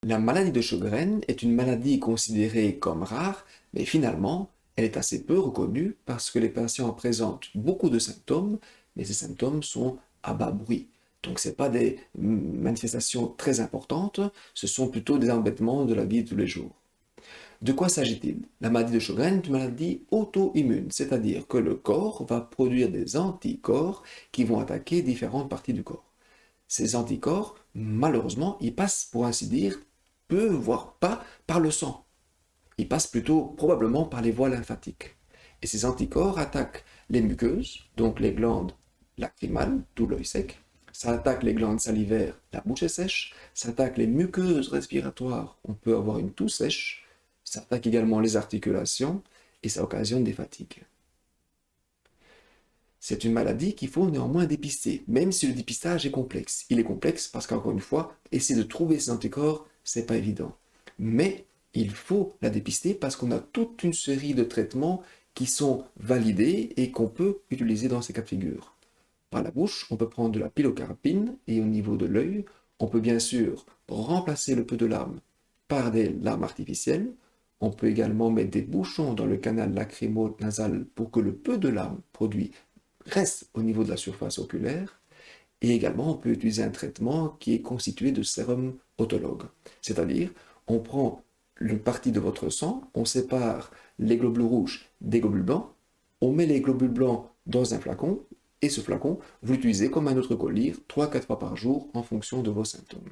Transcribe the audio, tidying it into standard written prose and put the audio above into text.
La maladie de Sjögren est une maladie considérée comme rare, mais finalement, elle est assez peu reconnue parce que les patients présentent beaucoup de symptômes, mais ces symptômes sont à bas bruit. Donc, ce pas des manifestations très importantes, ce sont plutôt des embêtements de la vie de tous les jours. De quoi s'agit-il? La maladie de Sjögren est une maladie auto-immune, c'est-à-dire que le corps va produire des anticorps qui vont attaquer différentes parties du corps. Ces anticorps, malheureusement, ils passent, pour ainsi dire, peu, voire pas, par le sang. Ils passent plutôt, probablement, par les voies lymphatiques. Et ces anticorps attaquent les muqueuses, donc les glandes lacrymales, tout l'œil sec. Ça attaque les glandes salivaires, la bouche est sèche. Ça attaque les muqueuses respiratoires, on peut avoir une toux sèche. Ça attaque également les articulations et ça occasionne des fatigues. C'est une maladie qu'il faut néanmoins dépister, même si le dépistage est complexe. Il est complexe parce qu'encore une fois, essayer de trouver ces anticorps, c'est pas évident. Mais il faut la dépister parce qu'on a toute une série de traitements qui sont validés et qu'on peut utiliser dans ces cas de figure. Par la bouche, on peut prendre de la pilocarpine et au niveau de l'œil, on peut bien sûr remplacer le peu de larmes par des larmes artificielles. On peut également mettre des bouchons dans le canal lacrymo-nasal pour que le peu de larmes produit reste au niveau de la surface oculaire. Et également, on peut utiliser un traitement qui est constitué de sérum autologue. C'est-à-dire, on prend une partie de votre sang, on sépare les globules rouges des globules blancs, on met les globules blancs dans un flacon, et ce flacon, vous l'utilisez comme un autre collyre 3-4 fois par jour en fonction de vos symptômes.